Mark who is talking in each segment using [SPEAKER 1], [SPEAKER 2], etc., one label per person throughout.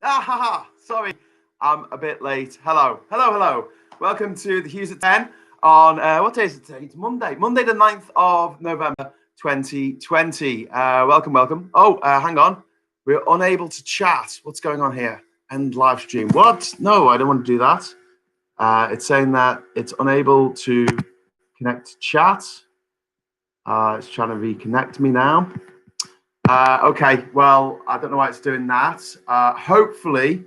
[SPEAKER 1] Ah, ha, ha. Sorry, I'm a bit late. Hello, hello, hello. Welcome to the Hughes at 10 on, what day is it today? It's Monday the 9th of November, 2020. Welcome, welcome. Oh, hang on. We're unable to chat. What's going on here? End live stream. What? No, I don't want to do that. It's saying that it's unable to connect to chat. It's trying to reconnect me now. Okay, well, I don't know why it's doing that. Hopefully,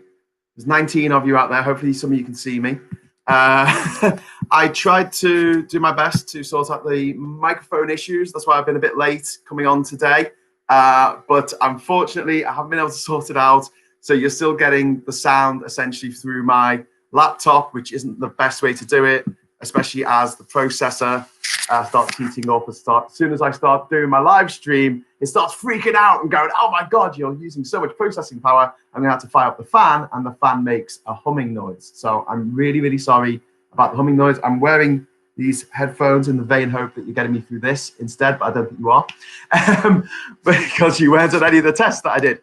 [SPEAKER 1] there's 19 of you out there. Hopefully, some of you can see me. I tried to do my best to sort out the microphone issues. That's why I've been a bit late coming on today. But unfortunately, I haven't been able to sort it out. So you're still getting the sound essentially through my laptop, which isn't the best way to do it, especially as the processor starts heating up. As soon as I start doing my live stream, it starts freaking out and going, oh my God, you're using so much processing power. I'm going to have to fire up the fan, and the fan makes a humming noise. So I'm really, really sorry about the humming noise. I'm wearing these headphones in the vain hope that you're getting me through this instead, but I don't think you are, because you weren't on any of the tests that I did.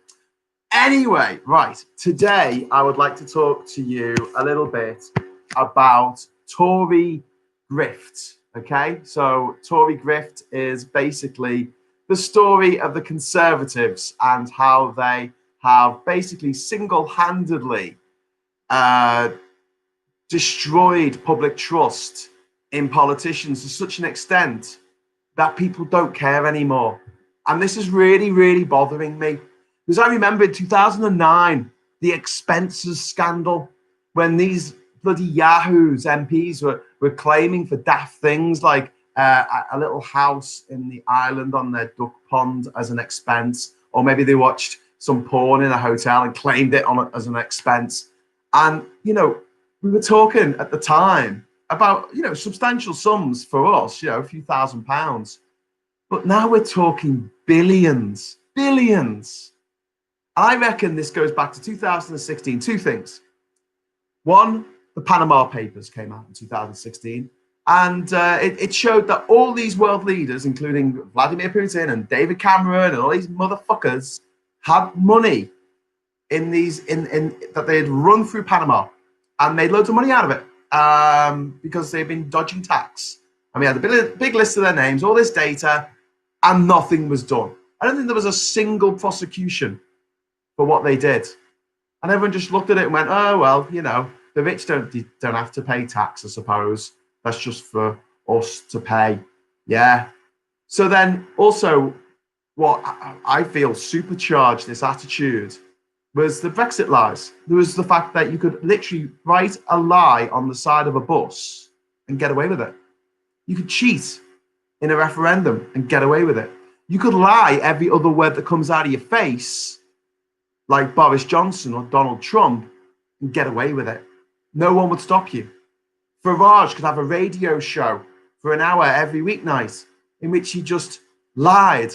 [SPEAKER 1] Anyway, right, today I would like to talk to you a little bit about Tory grift. Okay, so Tory grift is basically the story of the Conservatives and how they have basically single-handedly destroyed public trust in politicians to such an extent that people don't care anymore. And this is really, really bothering me. Because I remember in 2009, the expenses scandal, when these bloody Yahoos MPs were claiming for daft things like a little house in the island on their duck pond as an expense, or maybe they watched some porn in a hotel and claimed it as an expense. And, we were talking at the time about, substantial sums for us, a few £1,000s. But now we're talking billions. I reckon this goes back to 2016. Two things. One, the Panama Papers came out in 2016, and it showed that all these world leaders, including Vladimir Putin and David Cameron and all these motherfuckers, had money in that they had run through Panama and made loads of money out of it because they've been dodging tax. And we had a big list of their names, all this data, and nothing was done. I don't think there was a single prosecution for what they did. And everyone just looked at it and went, oh, well, the rich don't have to pay tax, I suppose. That's just for us to pay. Yeah. So then also what I feel supercharged this attitude was the Brexit lies. There was the fact that you could literally write a lie on the side of a bus and get away with it. You could cheat in a referendum and get away with it. You could lie every other word that comes out of your face, like Boris Johnson or Donald Trump, and get away with it. No one would stop you. Farage could have a radio show for an hour every weeknight in which he just lied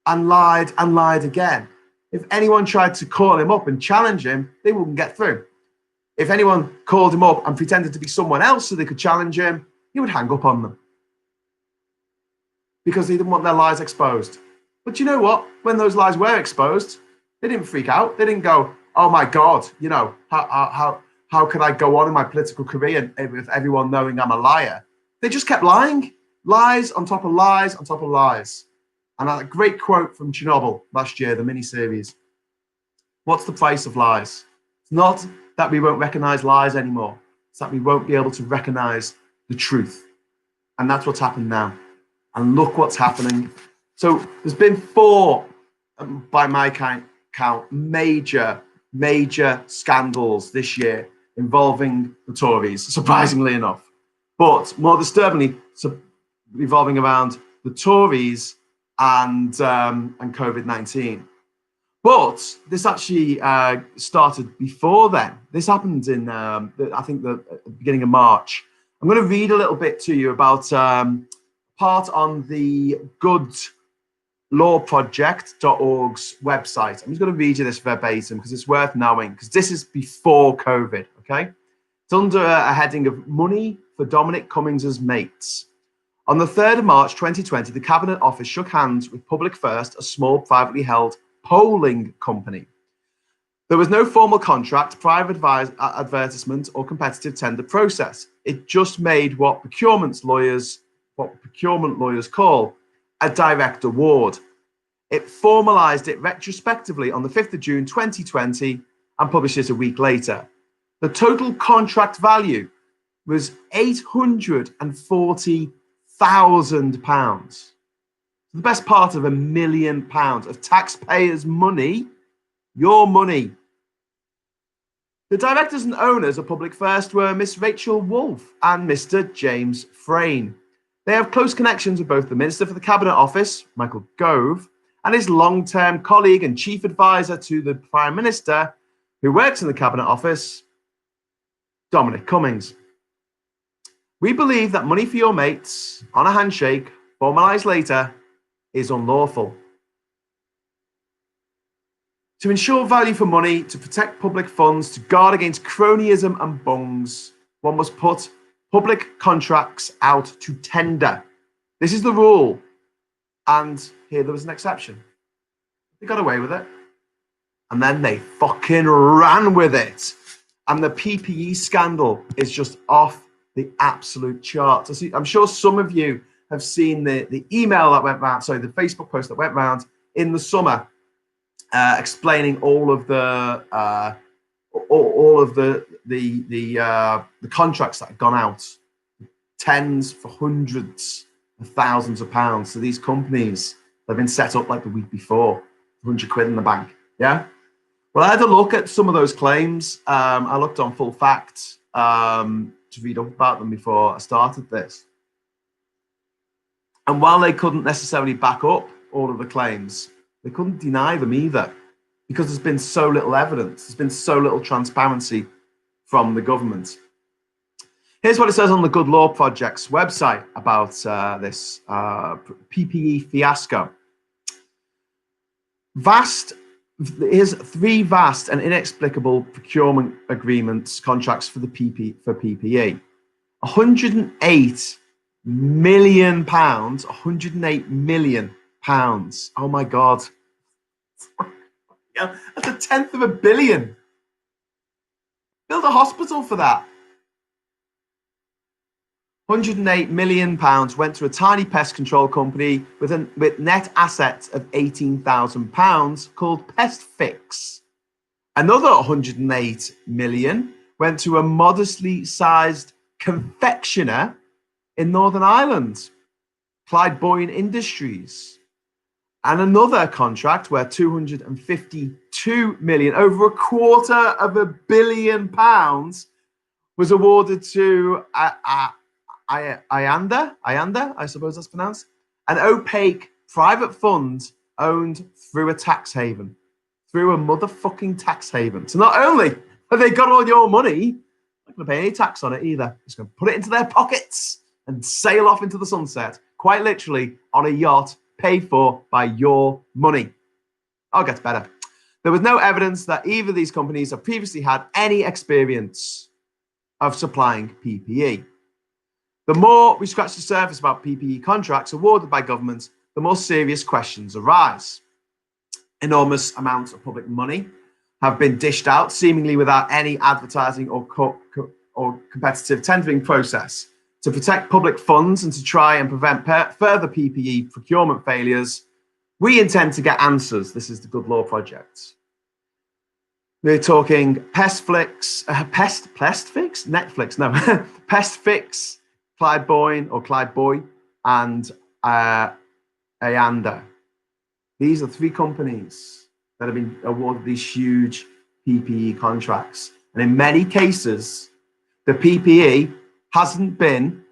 [SPEAKER 1] and lied and lied again. If anyone tried to call him up and challenge him, they wouldn't get through. If anyone called him up and pretended to be someone else so they could challenge him, he would hang up on them because they didn't want their lies exposed. But you know what? When those lies were exposed, they didn't freak out. They didn't go, oh my God, how can I go on in my political career with everyone knowing I'm a liar? They just kept lying. Lies on top of lies on top of lies. And a great quote from Chernobyl last year, the miniseries. What's the price of lies? It's not that we won't recognize lies anymore. It's that we won't be able to recognize the truth. And that's what's happened now. And look what's happening. So there's been 4, by my count, major scandals this year involving the Tories, surprisingly enough. But more disturbingly, revolving around the Tories and COVID-19. But this actually started before then. This happened in, I think, the beginning of March. I'm going to read a little bit to you about part on the goodlawproject.org's website. I'm just going to read you this verbatim because it's worth knowing, because this is before COVID, okay? It's under a heading of Money for Dominic Cummings' Mates. On the 3rd of March 2020, the Cabinet Office shook hands with Public First, a small privately held polling company. There was no formal contract, private advertisement, or competitive tender process. It just made what procurement lawyers call a direct award. It formalised it retrospectively on the 5th of June 2020 and published it a week later. The total contract value was £840,000. The best part of £1 million of taxpayers' money, your money. The directors and owners of Public First were Miss Rachel Wolfe and Mr. James Frayne. They have close connections with both the Minister for the Cabinet Office, Michael Gove, and his long-term colleague and chief advisor to the Prime Minister, who works in the Cabinet Office, Dominic Cummings. We believe that money for your mates on a handshake, formalised later, is unlawful. To ensure value for money, to protect public funds, to guard against cronyism and bungs, one must put public contracts out to tender. This is the rule. And here there was an exception. They got away with it. And then they fucking ran with it. And the PPE scandal is just off the absolute charts. I'm sure some of you have seen the email that went round, the Facebook post that went round in the summer, explaining all of the contracts that have gone out, tens for hundreds of thousands of pounds to these companies that have been set up like the week before, 100 quid in the bank. Yeah. Well, I had a look at some of those claims. I looked on Full Fact to read up about them before I started this. And while they couldn't necessarily back up all of the claims, they couldn't deny them either, because there's been so little evidence. There's been so little transparency from the government. Here's what it says on the Good Law Project's website about this PPE fiasco. Here's 3 vast and inexplicable procurement agreements, contracts for PPE. £108 million. £108 million. Oh my God. Yeah, that's a tenth of $1 billion. Build a hospital for that. £108 million went to a tiny pest control company with net assets of £18,000 called Pest Fix. Another £108 million went to a modestly sized confectioner in Northern Ireland, Clyde Boyne Industries. And another contract where £252 million, over £250 million, was awarded to Ianda, I suppose that's pronounced, an opaque private fund owned through a tax haven, through a motherfucking tax haven. So not only have they got all your money, they're not going to pay any tax on it either. Just going to put it into their pockets and sail off into the sunset, quite literally on a yacht paid for by your money. Oh, it gets better. There was no evidence that either of these companies have previously had any experience of supplying PPE. The more we scratch the surface about PPE contracts awarded by governments, the more serious questions arise. Enormous amounts of public money have been dished out, seemingly without any advertising or competitive tendering process. To protect public funds and to try and prevent further PPE procurement failures, we intend to get answers. This is the Good Law Project. We're talking Pest Fix, Netflix, no, Pest Fix, Clyde Boyne, and Ayanda. These are 3 companies that have been awarded these huge PPE contracts. And in many cases, the PPE hasn't been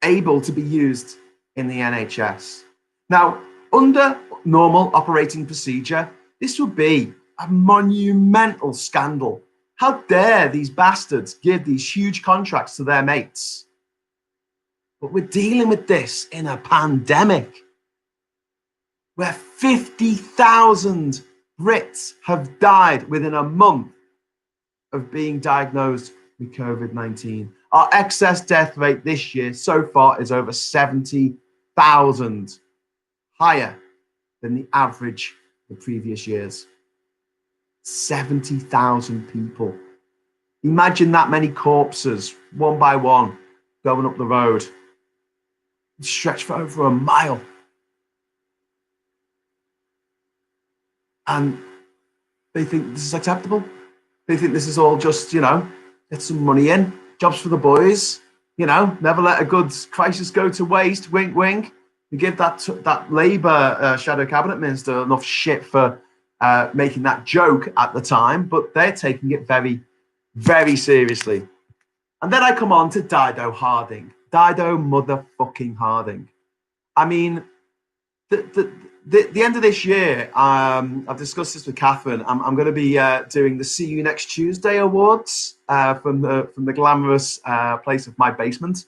[SPEAKER 1] able to be used in the NHS. Now, under normal operating procedure, this would be a monumental scandal. How dare these bastards give these huge contracts to their mates? But we're dealing with this in a pandemic where 50,000 Brits have died within a month of being diagnosed with COVID-19. Our excess death rate this year so far is over 70,000, higher than the average of previous years. 70,000 people. Imagine that many corpses, one by one, going up the road. Stretched for over a mile. And they think this is acceptable. They think this is all just, get some money in, jobs for the boys, never let a good crisis go to waste, wink, wink. You give that Labour shadow cabinet minister enough shit for making that joke at the time, but they're taking it very, very seriously. And then I come on to Dido Harding. Dido motherfucking Harding. I mean, the end of this year, I've discussed this with Catherine. I'm going to be doing the See You Next Tuesday awards from the glamorous place of my basement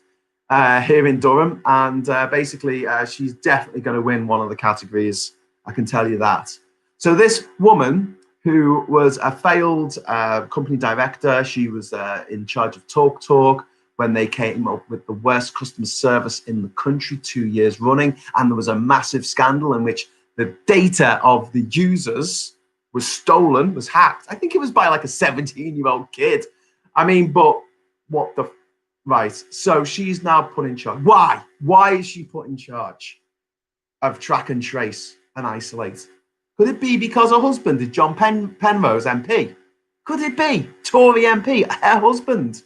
[SPEAKER 1] here in Durham, and basically she's definitely going to win one of the categories. I can tell you that. So this woman, who was a failed company director, she was in charge of TalkTalk when they came up with the worst customer service in the country 2 years running. And there was a massive scandal in which the data of the users was stolen, was hacked. I think it was by like a 17-year-old kid. I mean, but what the... Right, so she's now put in charge. Why? Why is she put in charge of track and trace and isolate? Could it be because her husband is John Penrose MP? Could it be Tory MP, her husband?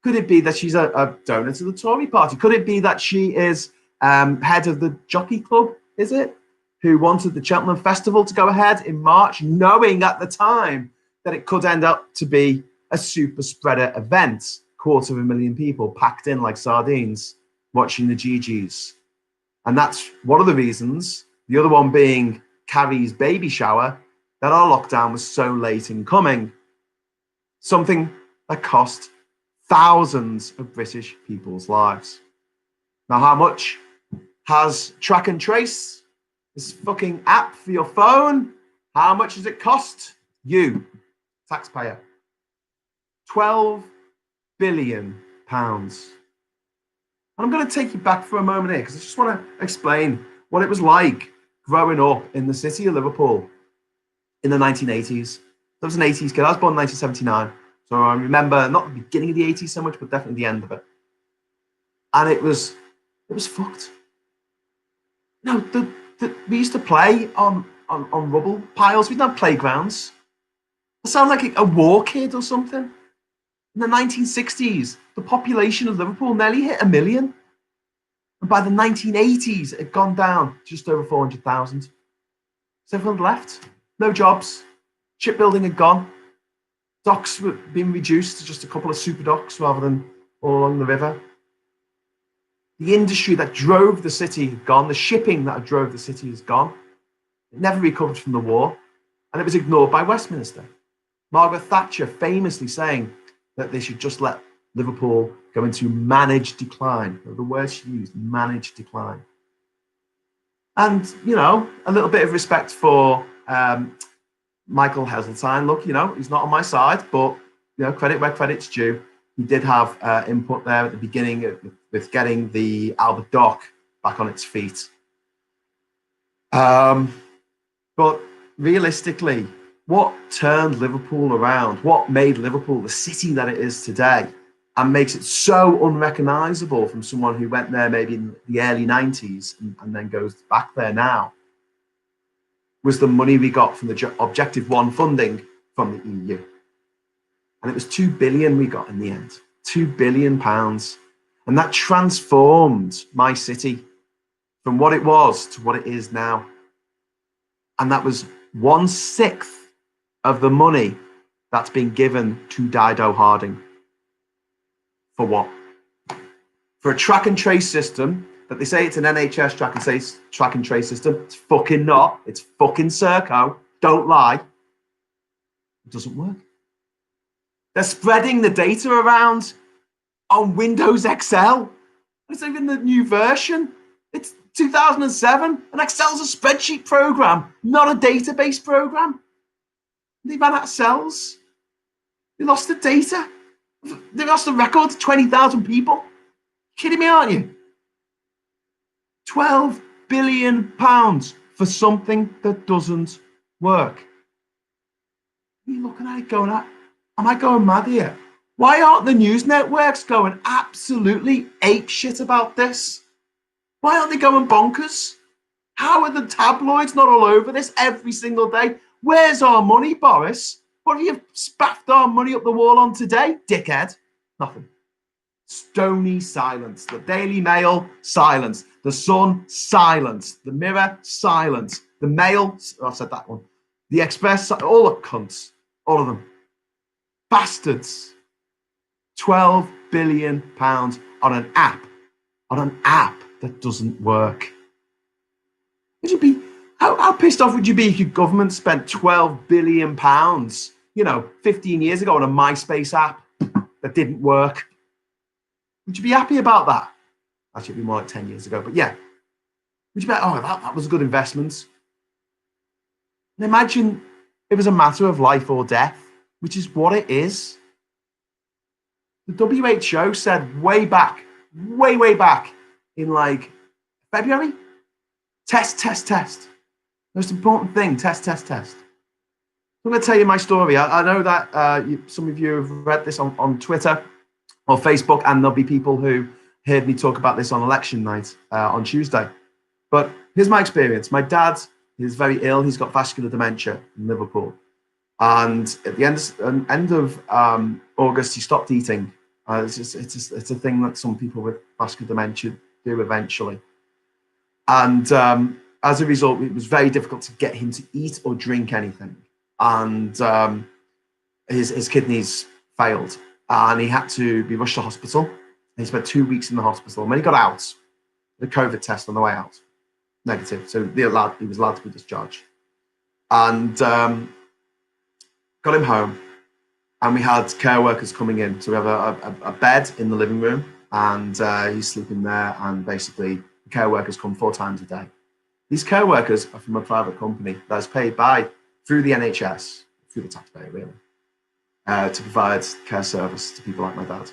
[SPEAKER 1] Could it be that she's a donor to the Tory party? Could it be that she is head of the Jockey Club, is it? Who wanted the Cheltenham Festival to go ahead in March, knowing at the time that it could end up to be a super spreader event. 250,000 people packed in like sardines watching the GGs. And that's one of the reasons, the other one being Carrie's baby shower, that our lockdown was so late in coming. Something that cost thousands of British people's lives. Now, how much has Track and Trace, this fucking app for your phone, how much does it cost you, taxpayer? £12 billion. And I'm going to take you back for a moment here because I just want to explain what it was like growing up in the city of Liverpool in the 1980s. I was an 80s kid. I was born in 1979. So I remember not the beginning of the 80s so much, but definitely the end of it. And it was fucked. No, we used to play on rubble piles. We didn't have playgrounds. I sound like a war kid or something. In the 1960s, the population of Liverpool nearly hit 1 million. And by the 1980s, it had gone down just over 400,000. So everyone left. No jobs. Shipbuilding had gone. Docks were being reduced to just a couple of super docks rather than all along the river. The industry that drove the city had gone. The shipping that drove the city has gone. It never recovered from the war. And it was ignored by Westminster. Margaret Thatcher famously saying that they should just let Liverpool go into managed decline. The word she used, managed decline. And, a little bit of respect for Michael Heseltine. Look, he's not on my side, but, credit where credit's due. He did have input there at the beginning with getting the Albert Dock back on its feet. But realistically, what turned Liverpool around? What made Liverpool the city that it is today and makes it so unrecognisable from someone who went there maybe in the early 90s and then goes back there now, was the money we got from the Objective One funding from the EU. And it was 2 billion we got in the end, £2 billion. And that transformed my city from what it was to what it is now. And that was 1/6 of the money that's been given to Dido Harding. For what? For a track and trace system that they say it's an NHS track and trace system. It's fucking not. It's fucking Serco. Don't lie. It doesn't work. They're spreading the data around on Windows Excel. It's even the new version. It's 2007, and Excel's a spreadsheet program, not a database program. They ran out of cells. They lost the data. They lost the record to 20,000 people. You're kidding me, aren't you? £12 billion for something that doesn't work. You're looking at it going, am I going mad here? Why aren't the news networks going absolutely ape shit about this? Why aren't they going bonkers? How are the tabloids not all over this every single day? Where's our money, Boris? What have you spaffed our money up the wall on today, dickhead? Nothing. Stony silence. The Daily Mail, silence. The Sun, silence. The Mirror, silence. The Mail, I said that one. The Express, all the cunts. All of them. Bastards. £12 billion on an app. On an app that doesn't work. Would you be, how pissed off would you be if your government spent £12 billion, 15 years ago on a MySpace app that didn't work? Would you be happy about that? Actually, it'd be more like 10 years ago, but yeah. Would you be like, oh, that was a good investment? And imagine it was a matter of life or death, which is what it is. The WHO said way back in like February, test. Most important thing, test. I'm going to tell you my story. I know that some of you have read this on Twitter or Facebook, and there'll be people who heard me talk about this on election night on Tuesday. But here's my experience. My dad is very ill. He's got vascular dementia in Liverpool. And at the end of August, he stopped eating. It's a thing that some people with vascular dementia do eventually. And as a result, it was very difficult to get him to eat or drink anything. And his kidneys failed. And he had to be rushed to hospital. He spent 2 weeks in the hospital. And when he got out, the COVID test on the way out, negative. So he was allowed to be discharged. And got him home. And we had care workers coming in. So we have a bed in the living room. And he's sleeping there. And basically, the care workers come 4 times a day. These care workers are from a private company that's paid through the NHS, through the taxpayer, really. To provide care service to people like my dad.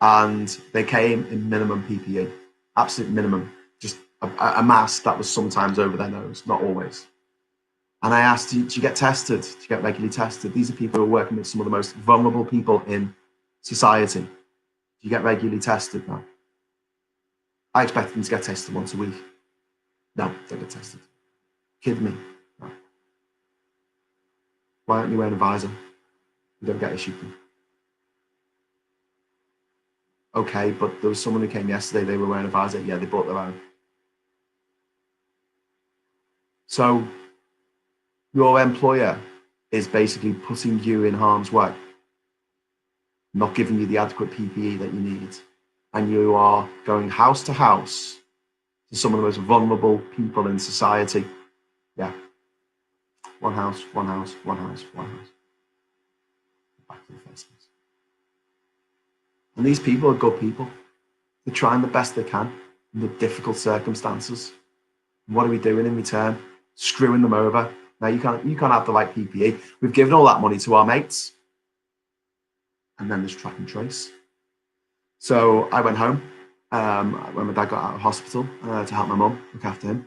[SPEAKER 1] And they came in minimum PPE, absolute minimum, just a mask that was sometimes over their nose, not always. And I asked, do you get tested? Do you get regularly tested? These are people who are working with some of the most vulnerable people in society. Do you get regularly tested now? I expect them to get tested once a week. No, don't get tested. Kid me. No. Why aren't you wearing a visor? You don't get issued them. Okay, but there was someone who came yesterday, they were wearing a visor. Yeah, they bought their own. So your employer is basically putting you in harm's way, not giving you the adequate PPE that you need. And you are going house to house to some of the most vulnerable people in society. Yeah. One house. Back to the faces. And these people are good people. They're trying the best they can under difficult circumstances. And what are we doing in return? Screwing them over. Now you can't have the right PPE. We've given all that money to our mates. And then there's track and trace. So I went home when my dad got out of hospital to help my mum look after him.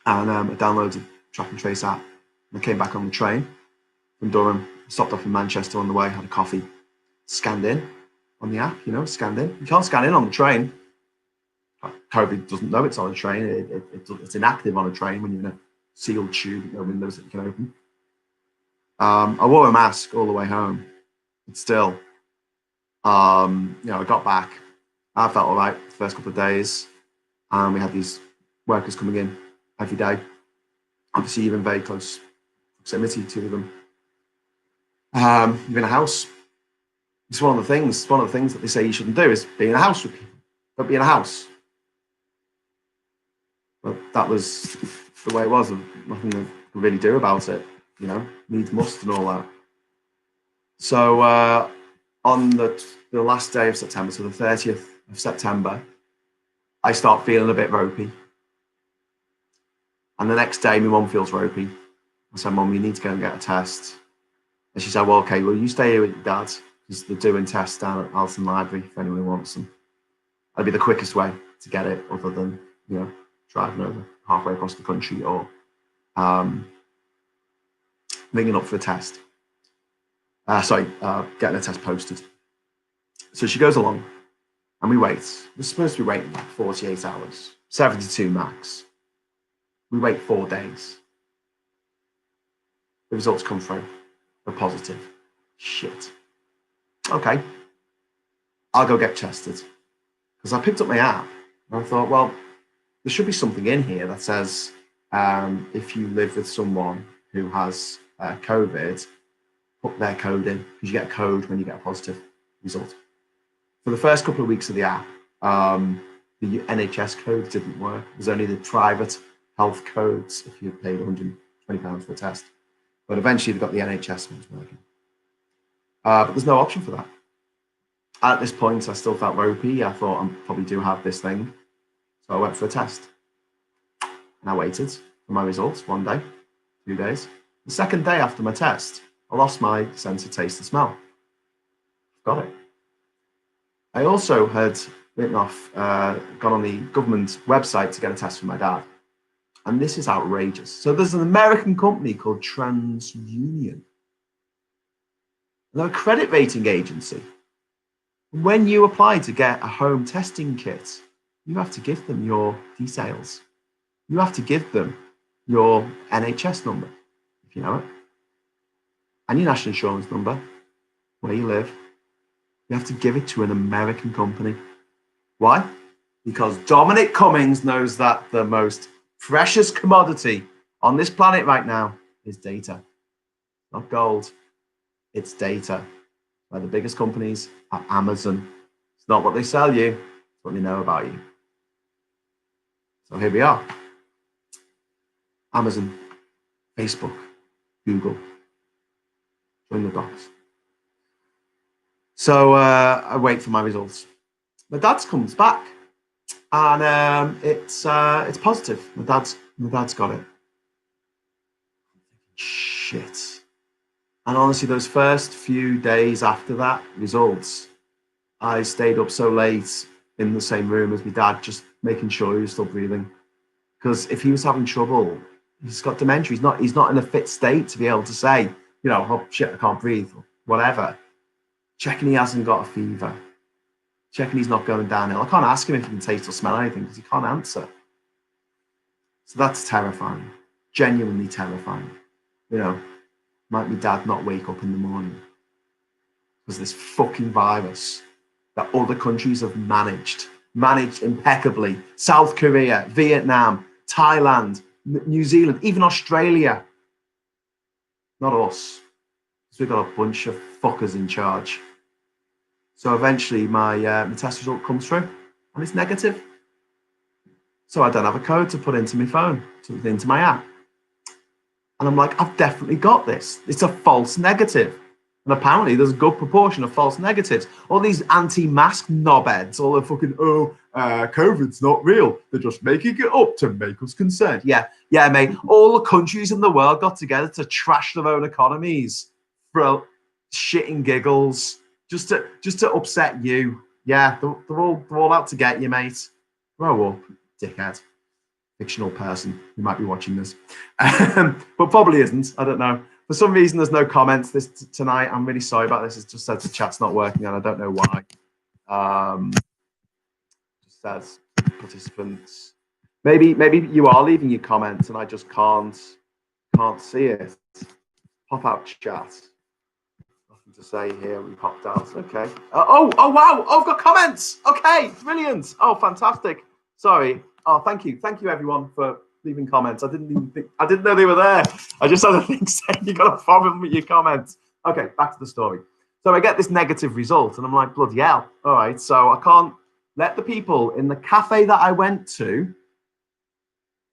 [SPEAKER 1] And I downloaded the track and trace app. And I came back on the train from Durham, stopped off in Manchester on the way, had a coffee, scanned in on the app, scanned in. You can't scan in on the train. COVID doesn't know it's on a train. It's inactive on a train when you're in a sealed tube, no windows that you can open. I wore a mask all the way home, but still, I got back. I felt all right the first couple of days. We had these workers coming in every day. Obviously, you're in very close proximity to them. You're in a house. It's one of the things that they say you shouldn't do is be in a house with people. Don't be in a house. But that was the way it was. Nothing to really do about it. Needs must and all that. So on the last day of September, so the 30th of September, I start feeling a bit ropey. And the next day, my mum feels ropey. I said, Mum, you need to go and get a test. And she said, well, okay, well, you stay here with your dad, because they're doing tests down at Alton Library if anyone wants them. That'd be the quickest way to get it, other than, driving over halfway across the country or ringing up for a test. Getting a test posted. So she goes along and we wait. We're supposed to be waiting like 48 hours, 72 max. We wait 4 days. The results come through. They're positive. Shit. Okay. I'll go get tested. Because I picked up my app and I thought, well, there should be something in here that says if you live with someone who has COVID, put their code in, because you get a code when you get a positive result. For the first couple of weeks of the app, the NHS code didn't work. It was only the private health codes if you paid £120 for a test. But eventually they got the NHS ones working. But there's no option for that. At this point, I still felt ropey. I thought I probably do have this thing. So I went for a test. And I waited for my results 1 day, 2 days. The second day after my test, I lost my sense of taste and smell. Got it. I also had gone on the government website to get a test for my dad. And this is outrageous. So there's an American company called TransUnion. They're a credit rating agency. When you apply to get a home testing kit, you have to give them your details. You have to give them your NHS number, if you know it, and your national insurance number, where you live. You have to give it to an American company. Why? Because Dominic Cummings knows that the most precious commodity on this planet right now is data. Not gold, it's data. Where the biggest companies are Amazon. It's not what they sell you, it's what they know about you. So here we are. Amazon, Facebook, Google, join the dots. So I wait for my results. My dad's comes back, and it's positive. My dad's got it. Shit. And honestly, those first few days after that results, I stayed up so late in the same room as my dad, just making sure he was still breathing. Because if he was having trouble, he's got dementia. He's not in a fit state to be able to say, oh shit, I can't breathe, or whatever. Checking he hasn't got a fever. Checking he's not going downhill. I can't ask him if he can taste or smell anything because he can't answer. So that's terrifying. Genuinely terrifying. Might my dad not wake up in the morning because this fucking virus that other countries have managed impeccably. South Korea, Vietnam, Thailand, New Zealand, even Australia. Not us, because we've got a bunch of fuckers in charge. So eventually my test result comes through and it's negative. So I don't have a code to put into my phone, into my app. And I'm like, I've definitely got this. It's a false negative. And apparently there's a good proportion of false negatives. All these anti-mask knobheads, all the fucking, COVID's not real. They're just making it up to make us concerned. Yeah, mate. All the countries in the world got together to trash their own economies for shit and giggles, just to upset you. Yeah, they're all out to get you, mate. Grow up, dickhead. Fictional person who might be watching this, but probably isn't. I don't know. For some reason, there's no comments tonight. I'm really sorry about this. It just says the chat's not working, and I don't know why. Just says participants. Maybe you are leaving your comments, and I just can't see it. Pop out chat. Nothing to say here. We popped out. Okay. Oh wow! Oh, I've got comments. Okay, brilliant. Oh, fantastic. Sorry. Oh, thank you everyone for leaving comments. I didn't know they were there. I just had a thing saying you got a problem with your comments. Okay, back to the story. So I get this negative result, and I'm like, bloody hell. All right, so I can't let the people in the cafe that I went to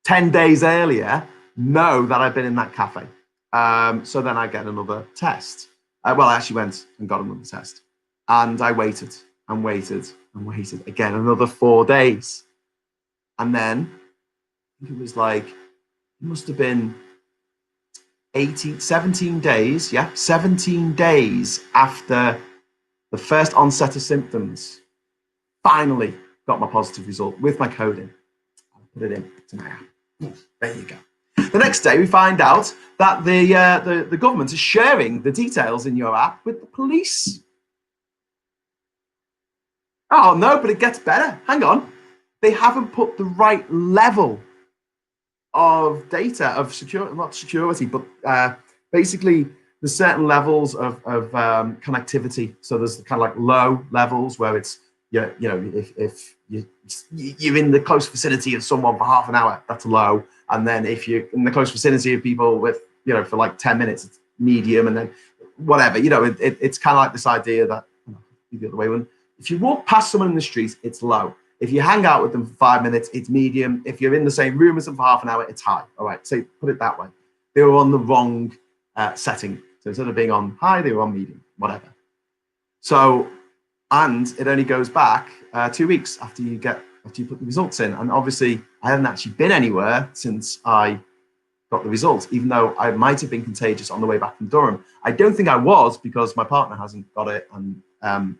[SPEAKER 1] 10 days earlier know that I've been in that cafe. So then I get another test. I actually went and got another test, and I waited and waited and waited again another 4 days. And then I think it was like, it must have been 17 days. Yeah, 17 days after the first onset of symptoms, finally got my positive result with my code in. I put it in to my app. There you go. The next day, we find out that the government is sharing the details in your app with the police. Oh, no, but it gets better. Hang on. They haven't put the right level of data, of security, not security, but basically there's certain levels of connectivity. So there's kind of like low levels where it's, if you're in the close vicinity of someone for half an hour, that's low. And then if you're in the close vicinity of people with, for like 10 minutes, it's medium. And then whatever, it's kind of like this idea that, the other way around. If you walk past someone in the street, it's low. If you hang out with them for 5 minutes, it's medium. If you're in the same room as them for half an hour, it's high. All right, so put it that way. They were on the wrong setting. So instead of being on high, they were on medium, whatever. So, and it only goes back 2 weeks after you put the results in. And obviously, I haven't actually been anywhere since I got the results, even though I might have been contagious on the way back from Durham. I don't think I was, because my partner hasn't got it and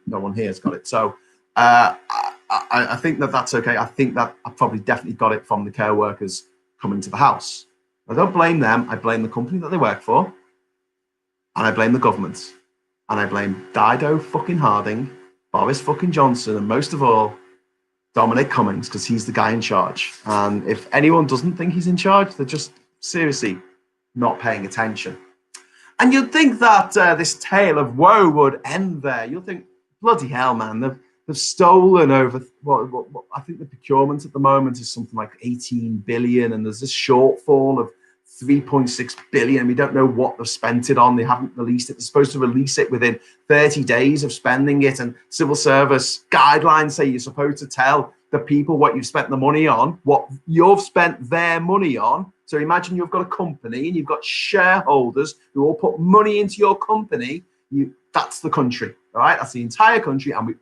[SPEAKER 1] no one here has got it. So I think that's okay. I think that I probably definitely got it from the care workers coming to the house. I don't blame them. I blame the company that they work for. And I blame the government. And I blame Dido fucking Harding, Boris fucking Johnson, and most of all, Dominic Cummings, because he's the guy in charge. And if anyone doesn't think he's in charge, they're just seriously not paying attention. And you'd think that this tale of woe would end there. You'll think, bloody hell, man, they've stolen over, what I think the procurement at the moment is something like 18 billion, and there's this shortfall of 3.6 billion. We don't know what they've spent it on. They haven't released it. They're supposed to release it within 30 days of spending it, and civil service guidelines say you're supposed to tell the people what you've spent the money on, what you've spent their money on. So imagine you've got a company and you've got shareholders who all put money into your company. That's the country, all right? That's the entire country, and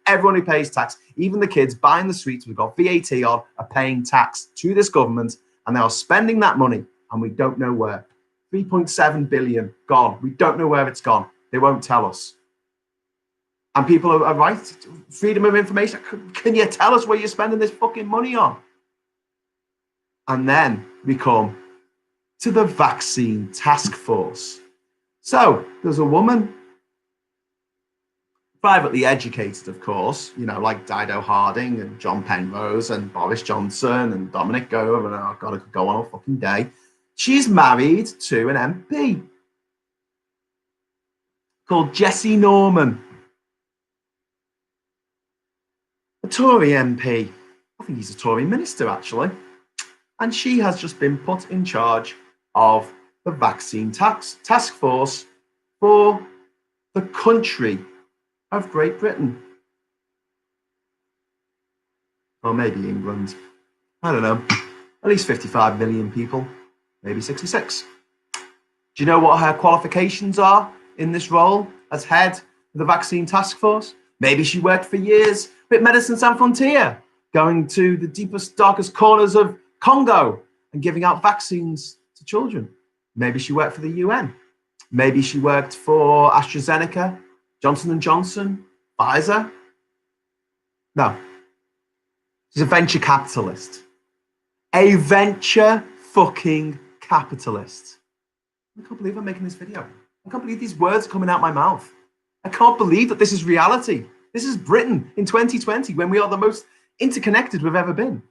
[SPEAKER 1] everyone who pays tax, even the kids buying the sweets we've got VAT on, are paying tax to this government, and they are spending that money, and we don't know where. 3.7 billion gone. We don't know where it's gone. They won't tell us. And people are right. Freedom of information. Can you tell us where you're spending this fucking money on? And then we come to the vaccine task force. So there's a woman, privately educated, of course, like Dido Harding and John Penrose and Boris Johnson and Dominic Gove, and I've got to go on all fucking day. She's married to an MP called Jesse Norman, a Tory MP. I think he's a Tory minister, actually. And she has just been put in charge of the vaccine task force for the country of Great Britain. Or maybe England. I don't know. At least 55 million people, maybe 66. Do you know what her qualifications are in this role as head of the vaccine task force? Maybe she worked for years with Medicine Sans Frontières, going to the deepest, darkest corners of Congo and giving out vaccines to children. Maybe she worked for the UN. Maybe she worked for AstraZeneca, Johnson & Johnson, Pfizer. No. She's a venture capitalist. A venture fucking capitalist. I can't believe I'm making this video. I can't believe these words are coming out my mouth. I can't believe that this is reality. This is Britain in 2020, when we are the most interconnected we've ever been.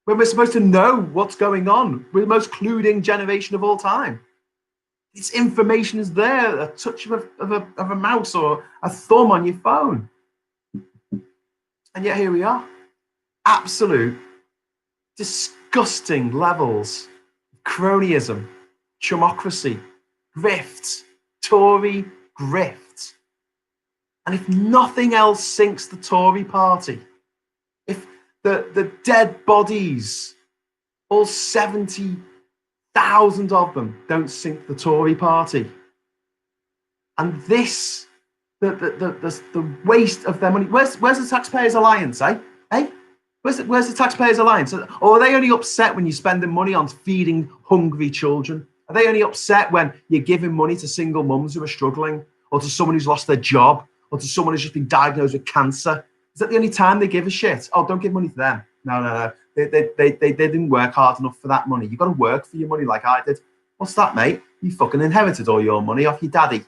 [SPEAKER 1] When we're supposed to know what's going on. We're the most clued-in generation of all time. This information is there, a touch of a mouse or a thumb on your phone. And yet here we are. Absolute, disgusting levels of cronyism, chumocracy, grift, Tory grift. And if nothing else sinks the Tory party, if the dead bodies, all 70,000 of them, don't sink the Tory party, and this, the waste of their money, where's the Taxpayers Alliance, eh? Where's the Taxpayers Alliance? Or are they only upset when you're spending money on feeding hungry children? Are they only upset when you're giving money to single mums who are struggling, or to someone who's lost their job, or to someone who's just been diagnosed with cancer? Is that the only time they give a shit? Oh, don't give money to them. No. They didn't work hard enough for that money. You've got to work for your money like I did. What's that, mate? You fucking inherited all your money off your daddy.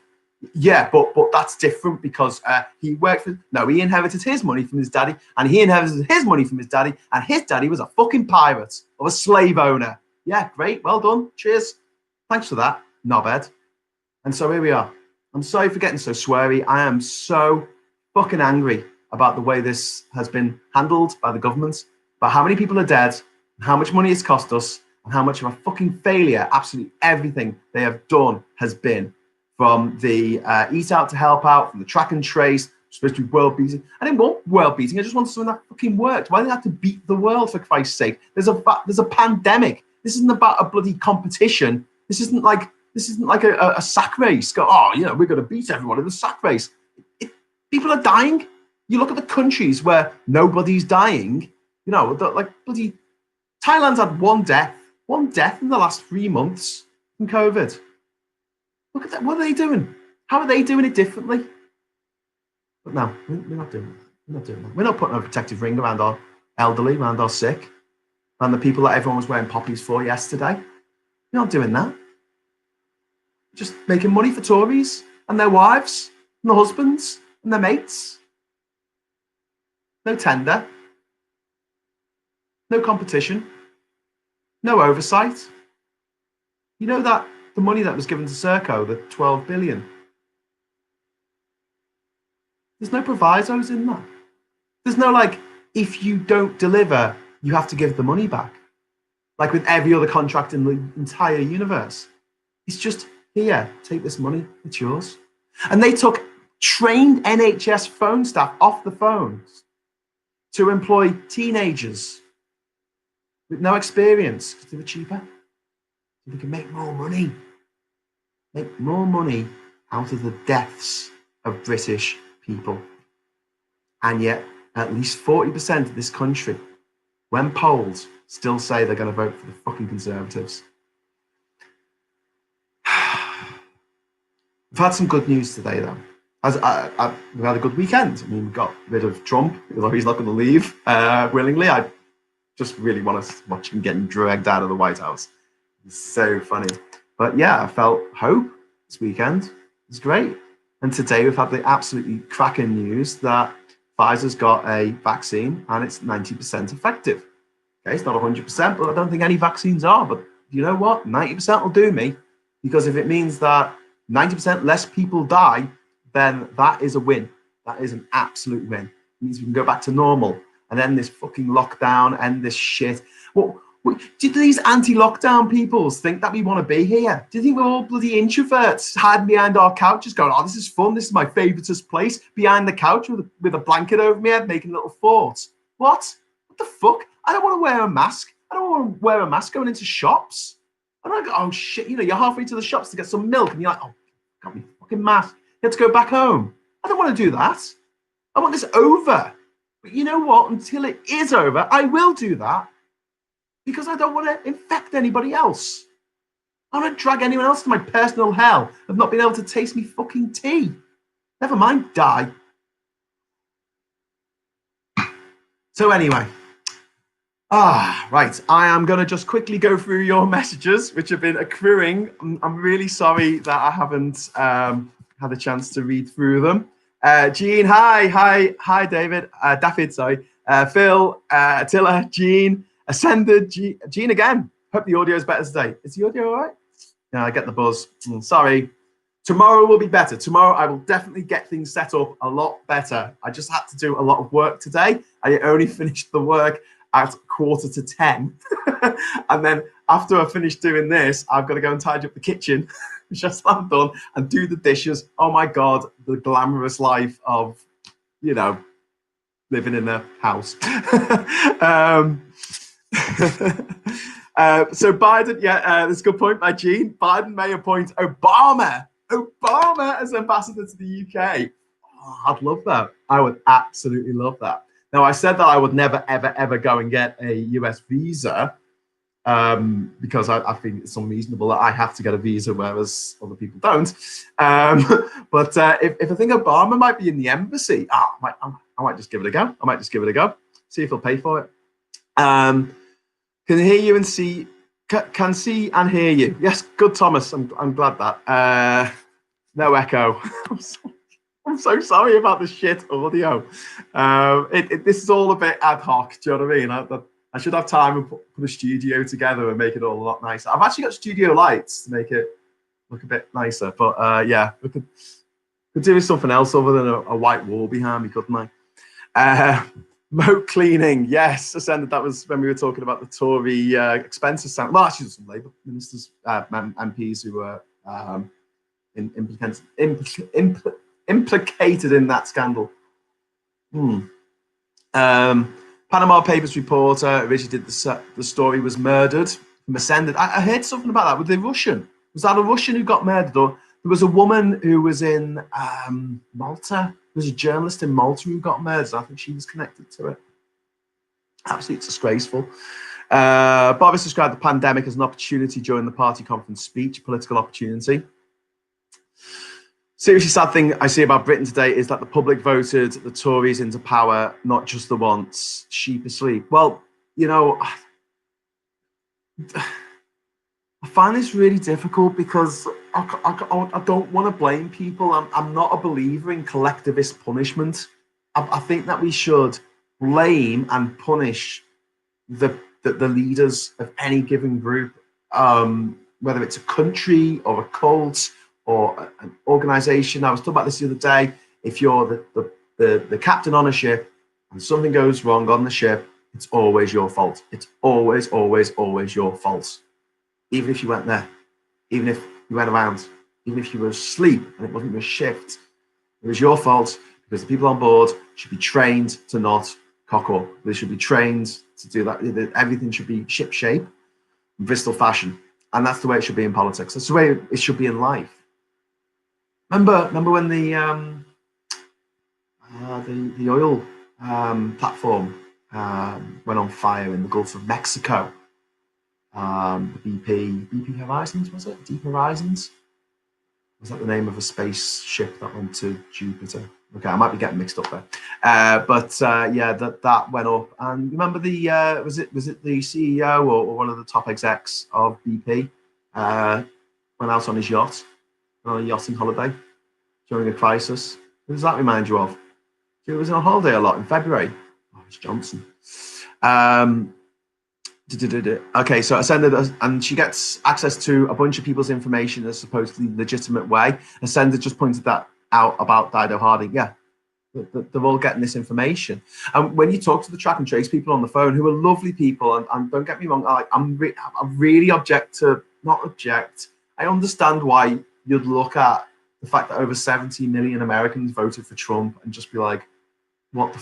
[SPEAKER 1] Yeah, but that's different because he worked for... No, he inherited his money from his daddy, and he inherited his money from his daddy, and his daddy was a fucking pirate or a slave owner. Yeah, great. Well done. Cheers. Thanks for that, knobhead. And so here we are. I'm sorry for getting so sweary. I am so fucking angry about the way this has been handled by the government, about how many people are dead, and how much money it's cost us, and how much of a fucking failure absolutely everything they have done has been. From the Eat Out to Help Out, from the track and trace, supposed to be world beating. I didn't want world beating. I just wanted something that fucking worked. Why do they have to beat the world, for Christ's sake? There's a pandemic. This isn't about a bloody competition. This isn't like a sack race. Go, we're going to beat everyone in the sack race. People are dying. You look at the countries where nobody's dying. Like bloody Thailand's had one death in the last 3 months from COVID. Look at that. What are they doing? How are they doing it differently? But no, we're not doing that. We're not doing that. We're not putting a protective ring around our elderly, around our sick, around the people that everyone was wearing poppies for yesterday. We're not doing that. Just making money for Tories and their wives and their husbands and their mates. No tender. No competition. No oversight. You know that the money that was given to Serco, the 12 billion, there's no provisos in that. There's no if you don't deliver, you have to give the money back. Like with every other contract in the entire universe. It's just, here, take this money, it's yours. And they took trained NHS phone staff off the phones to employ teenagers with no experience because they were cheaper. So they can make more money. Make more money out of the deaths of British people. And yet, at least 40% of this country, when polled, still say they're going to vote for the fucking Conservatives. We've had some good news today, though. We've had a good weekend. I mean, we got rid of Trump, although he's not going to leave willingly. I just really want to watch him getting dragged out of the White House. It's so funny. But yeah, I felt hope this weekend. It's great. And today we've had the absolutely cracking news that Pfizer's got a vaccine and it's 90% effective. Okay, it's not 100%, but I don't think any vaccines are. But you know what? 90% will do me. Because if it means that 90% less people die, then that is a win. That is an absolute win. It means we can go back to normal and end this fucking lockdown, end this shit. Do these anti-lockdown peoples think that we want to be here? Do you think we're all bloody introverts hiding behind our couches going, this is fun, this is my favouriteest place, behind the couch with a blanket over my head, making little forts? What the fuck? I don't want to wear a mask. I don't want to wear a mask going into shops. I don't go, oh shit, you're halfway to the shops to get some milk and you're like, got me fucking mask. You have to go back home. I don't want to do that. I want this over. But you know what? Until it is over, I will do that. Because I don't want to infect anybody else. I don't want to drag anyone else to my personal hell of not being able to taste me fucking tea. Never mind die. So anyway. Right. I am going to just quickly go through your messages, which have been accruing. I'm really sorry that I haven't had a chance to read through them. Jean, hi, David. David, sorry. Phil, Attila, Jean. Ascended, Gene again. Hope the audio is better today. Is the audio all right? Yeah, I get the buzz. Sorry. Tomorrow will be better. Tomorrow I will definitely get things set up a lot better. I just had to do a lot of work today. I only finished the work at 9:45. And then after I finish doing this, I've got to go and tidy up the kitchen, which I still haven't done, and do the dishes. Oh my God, the glamorous life of, living in a house. So Biden, that's a good point by Gene. Biden may appoint Obama as ambassador to the UK. I'd love that. I would absolutely love that. Now, I said that I would never, ever, ever go and get a US visa because I think it's unreasonable that I have to get a visa, whereas other people don't. But if I think Obama might be in the embassy, I might just give it a go. See if he'll pay for it. Can hear you and see. Can see and hear you. Yes, good, Thomas. I'm glad that. No echo. I'm so sorry about the shit audio. This is all a bit ad hoc. Do you know what I mean? I should have time and put a studio together and make it all a lot nicer. I've actually got studio lights to make it look a bit nicer. But yeah, we could do something else other than a white wall behind me, couldn't I? Moat cleaning, yes, Ascended. That was when we were talking about the Tory expenses. Well, actually, some Labour ministers, MPs who were implicated in that scandal. Panama Papers reporter originally did the story was murdered from Ascended. I heard something about that. Was the Russian? Was that a Russian who got murdered, or there was a woman who was in Malta? There was a journalist in Malta who got murdered. I think she was connected to it. Absolutely disgraceful. Boris described the pandemic as an opportunity during the party conference speech, political opportunity. Seriously sad thing I see about Britain today is that the public voted the Tories into power, not just the once, sheep asleep. Well, you know, I find this really difficult because I don't want to blame people. I'm not a believer in collectivist punishment. I think that we should blame and punish the leaders of any given group, whether it's a country or a cult or an organization. I was talking about this the other day. If you're the captain on a ship and something goes wrong on the ship, it's always your fault. It's always, always, always your fault. Even if you went there, even if you went around, even if you were asleep and it wasn't your shift, it was your fault because the people on board should be trained to not cock up. They should be trained to do that. Everything should be ship-shape, Bristol fashion. And that's the way it should be in politics. That's the way it should be in life. Remember when the oil platform went on fire in the Gulf of Mexico? The BP Horizons, was it? Deep Horizons? Was that the name of a spaceship that went to Jupiter? Okay, I might be getting mixed up there. Yeah, that went up. And remember was it the CEO or one of the top execs of BP went out on his yacht, on a yachting holiday during a crisis? Who does that remind you of? He was on holiday a lot in February. Boris Johnson. Okay, so Ascended, and she gets access to a bunch of people's information in a supposedly legitimate way. Ascended just pointed that out about Dido Harding. Yeah, they're all getting this information. And when you talk to the track and trace people on the phone, who are lovely people, and don't get me wrong, I really I understand why you'd look at the fact that over 70 million Americans voted for Trump and just be like, what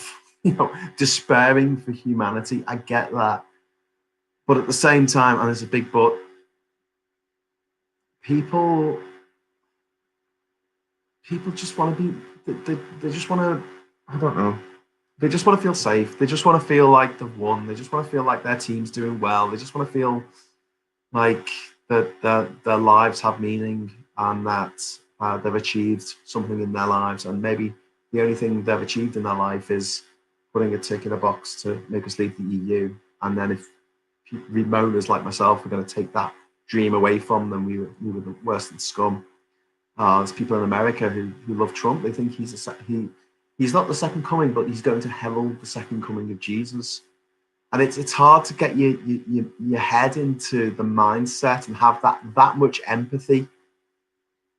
[SPEAKER 1] the despairing for humanity. I get that. But at the same time, and there's a big but, people just want to be, they just want to, I don't know, they just want to feel safe. They just want to feel like they've won. They just want to feel like their team's doing well. They just want to feel like that their lives have meaning and that they've achieved something in their lives. And maybe the only thing they've achieved in their life is putting a tick in a box to make us leave the EU. And then if moaners like myself are going to take that dream away from them, we were the worse than scum. There's people in America who love Trump. They think he's not the second coming, but he's going to herald the second coming of Jesus. And it's hard to get your head into the mindset and have that much empathy.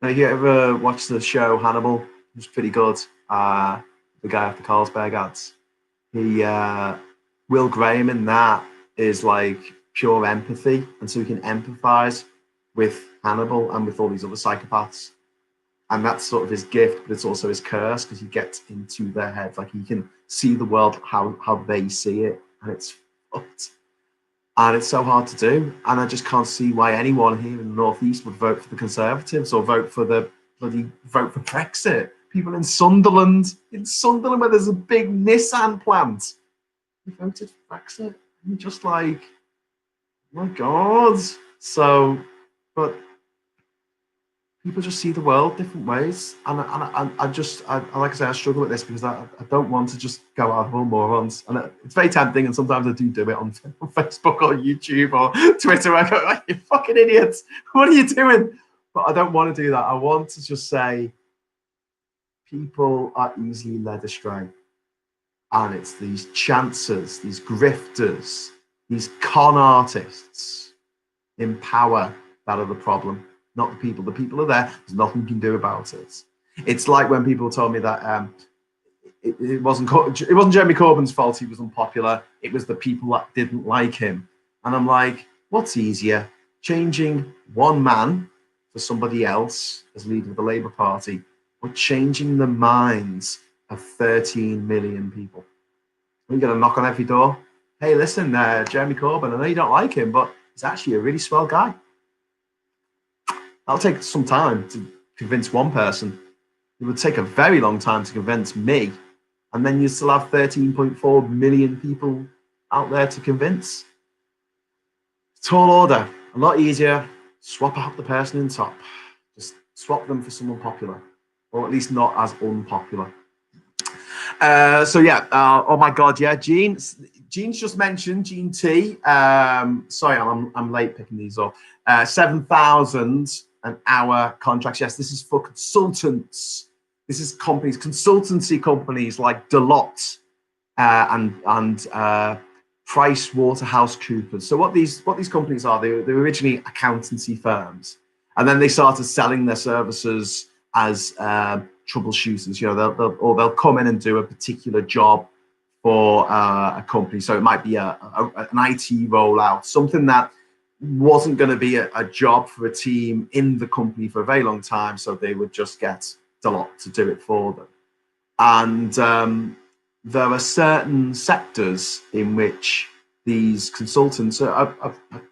[SPEAKER 1] Now, you ever watch the show Hannibal? It's pretty good. The guy after Carlsberg ads. Will Graham in that is like pure empathy, and so he can empathize with Hannibal and with all these other psychopaths. And that's sort of his gift, but it's also his curse because he gets into their heads. Like he can see the world how they see it, and it's fucked. And it's so hard to do. And I just can't see why anyone here in the Northeast would vote for the Conservatives or vote for Brexit. People in Sunderland where there's a big Nissan plant, they voted for Brexit. And you're just like, oh my God. So, but people just see the world different ways. And like I say, I struggle with this because I don't want to just go out all morons. And it's very tempting, and sometimes I do it on Facebook or YouTube or Twitter. I go, like, you fucking idiots, what are you doing? But I don't want to do that. I want to just say people are easily led astray. And it's these chancers, these grifters, these con artists in power that are the problem, not the people. The people are there. There's nothing you can do about it. It's like when people told me that it wasn't Jeremy Corbyn's fault he was unpopular. It was the people that didn't like him. And I'm like, what's easier? Changing one man for somebody else as leader of the Labour Party, or changing the minds of 13 million people? We're going to knock on every door. Hey, listen, Jeremy Corbyn, I know you don't like him, but he's actually a really swell guy. That'll take some time to convince one person. It would take a very long time to convince me. And then you still have 13.4 million people out there to convince. Tall order, a lot easier. Swap out the person in top. Just swap them for someone popular, or at least not as unpopular. Oh my God, yeah, Gene's just mentioned, Gene T. Sorry, I'm late picking these up. 7,000 an hour contracts. Yes, this is for consultants. This is companies, consultancy companies like Deloitte and PricewaterhouseCoopers. So what these companies are, they were originally accountancy firms, and then they started selling their services as troubleshooters. You know, they'll come in and do a particular job for a company. So it might be an IT rollout, something that wasn't going to be a job for a team in the company for a very long time. So they would just get Deloitte to do it for them. And there are certain sectors in which these consultants are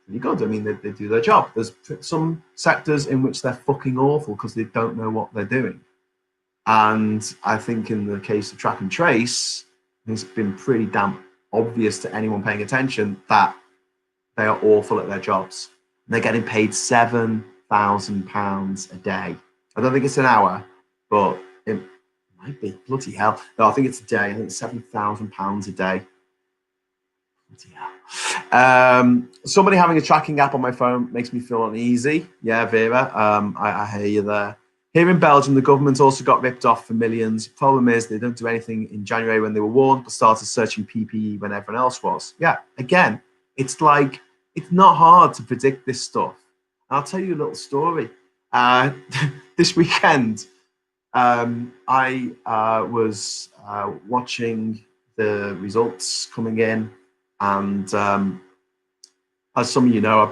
[SPEAKER 1] pretty good. I mean, they do their job. There's some sectors in which they're fucking awful because they don't know what they're doing. And I think in the case of track and trace, it's been pretty damn obvious to anyone paying attention that they are awful at their jobs. And they're getting paid £7,000 a day. I don't think it's an hour, but it might be. Bloody hell. No, I think it's a day. I think it's £7,000 a day. Bloody hell. Somebody having a tracking app on my phone makes me feel uneasy. Yeah, Vera, I hear you there. Here in Belgium, the government also got ripped off for millions. Problem is, they don't do anything in January when they were warned, but started searching PPE when everyone else was. Yeah, again, it's like, it's not hard to predict this stuff. And I'll tell you a little story. This weekend, I was watching the results coming in, and as some of you know, I've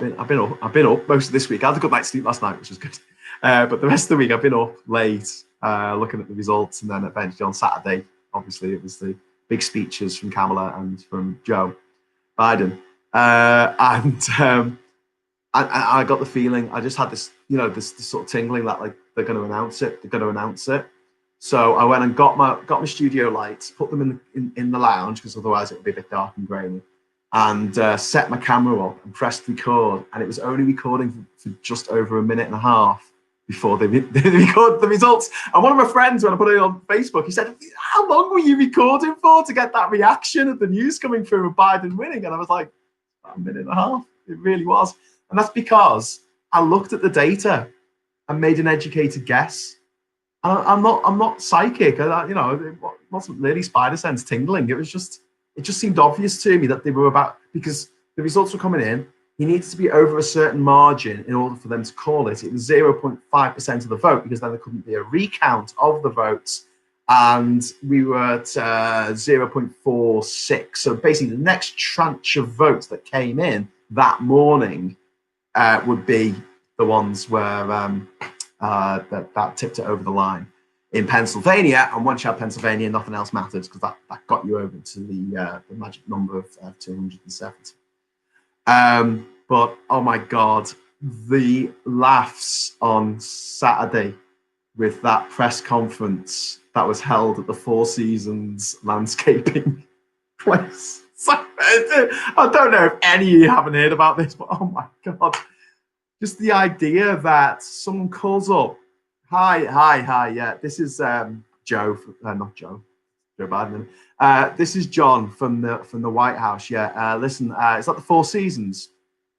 [SPEAKER 1] been up most of this week. I had a good night's sleep last night, which was good. But the rest of the week, I've been up late looking at the results, and then eventually on Saturday, obviously, it was the big speeches from Kamala and from Joe Biden, and I got the feeling, I just had this, you know, this sort of tingling that like they're going to announce it. They're going to announce it. So I went and got my studio lights, put them in the lounge because otherwise it would be a bit dark and grainy, and set my camera up and pressed record, and it was only recording for just over a minute and a half before they recorded the results. And one of my friends, when I put it on Facebook, he said, "How long were you recording for to get that reaction of the news coming through of Biden winning?" And I was like, a minute and a half. It really was. And that's because I looked at the data and made an educated guess. And I'm not psychic. It wasn't really spider sense tingling. It just seemed obvious to me that they were about, because the results were coming in. He needed to be over a certain margin in order for them to call it. It was 0.5% of the vote, because then there couldn't be a recount of the votes. And we were at 0.46. So basically the next tranche of votes that came in that morning would be the ones where that tipped it over the line in Pennsylvania. And once you had Pennsylvania, nothing else mattered, because that got you over to the magic number of 270. But oh my God, the laughs on Saturday with that press conference that was held at the Four Seasons landscaping place. So, I don't know if any of you haven't heard about this, but oh my God, just the idea that someone calls up Hi. Yeah, this is Joe. Not Joe. Joe Biden. This is John from the White House. Yeah. Listen, it's like the Four Seasons.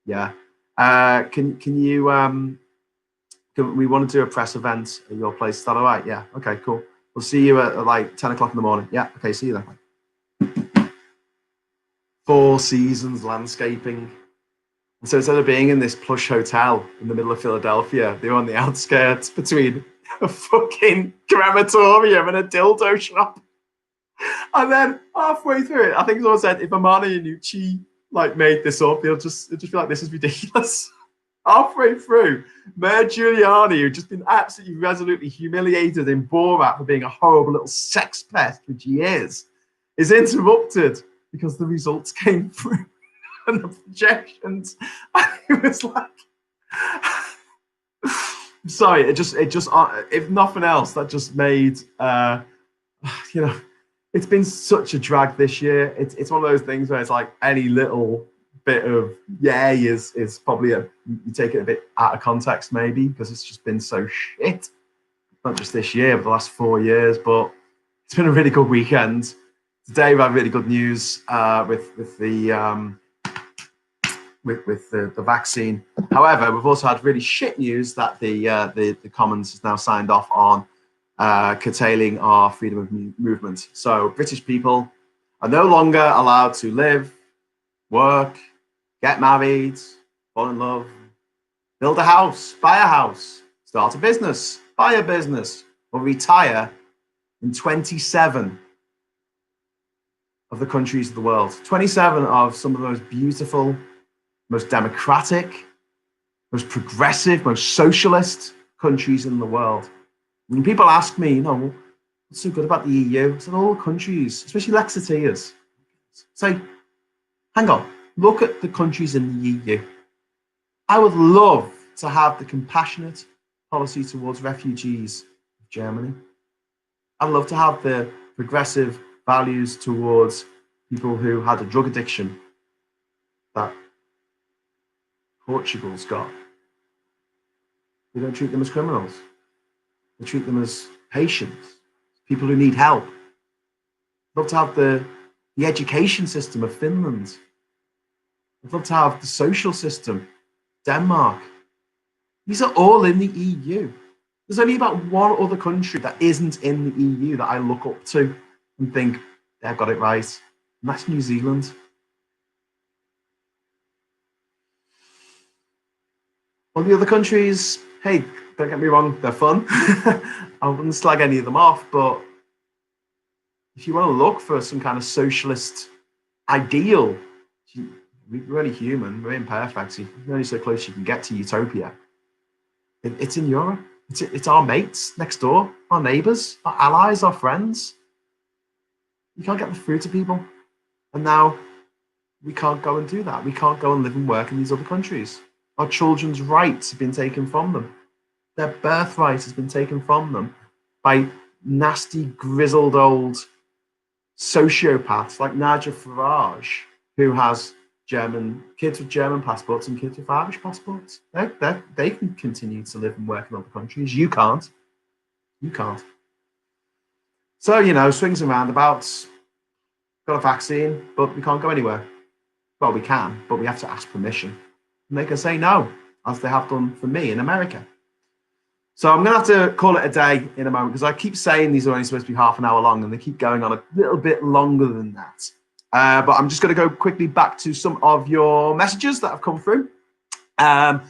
[SPEAKER 1] Yeah. Can you we want to do a press event at your place? Is that all right? Yeah. Okay. Cool. We'll see you at like 10 o'clock in the morning. Yeah. Okay. See you then. Four Seasons Landscaping. And so instead of being in this plush hotel in the middle of Philadelphia, they were on the outskirts between a fucking crematorium and a dildo shop. And then halfway through it, I think someone said if Amani Iannucci like made this up, it'll just be like, this is ridiculous. Halfway through, Mayor Giuliani, who'd just been absolutely resolutely humiliated in Borat for being a horrible little sex pest, which he is interrupted because the results came through. And the projections, and it was like, sorry, it just, if nothing else, that just made, it's been such a drag this year. It's one of those things where it's like any little bit of yay is probably you take it a bit out of context maybe because it's just been so shit. Not just this year, but the last 4 years. But it's been a really good weekend. Today we had really good news with the vaccine. However, we've also had really shit news that the Commons has now signed off on curtailing our freedom of movement. So British people are no longer allowed to live, work, get married, fall in love, build a house, buy a house, start a business, buy a business, or retire in 27 of the countries of the world. 27 of some of the most beautiful, most democratic, most progressive, most socialist countries in the world. When people ask me, what's so good about the EU? I said, all countries, especially Lexiteers, say, hang on, look at the countries in the EU. I would love to have the compassionate policy towards refugees of Germany. I'd love to have the progressive values towards people who had a drug addiction that Portugal's got. They don't treat them as criminals. They treat them as patients, people who need help. I'd love to have the education system of Finland. I'd love to have the social system, Denmark. These are all in the EU. There's only about one other country that isn't in the EU that I look up to and think, they've got it right. And that's New Zealand. All the other countries, hey, don't get me wrong, they're fun. I wouldn't slag any of them off, but if you want to look for some kind of socialist ideal, we're only human, we're imperfect. You're only so close you can get to utopia. It's in Europe. It's our mates next door, our neighbours, our allies, our friends. You can't get the food to people. And now we can't go and do that. We can't go and live and work in these other countries. Our children's rights have been taken from them. Their birthright has been taken from them by nasty, grizzled old sociopaths like Nigel Farage, who has German kids with German passports and kids with Irish passports. They can continue to live and work in other countries. You can't. You can't. So, swings and roundabouts. Got a vaccine, but we can't go anywhere. Well, we can, but we have to ask permission. And they can say no, as they have done for me in America. So I'm going to have to call it a day in a moment because I keep saying these are only supposed to be half an hour long and they keep going on a little bit longer than that. But I'm just going to go quickly back to some of your messages that have come through. Joe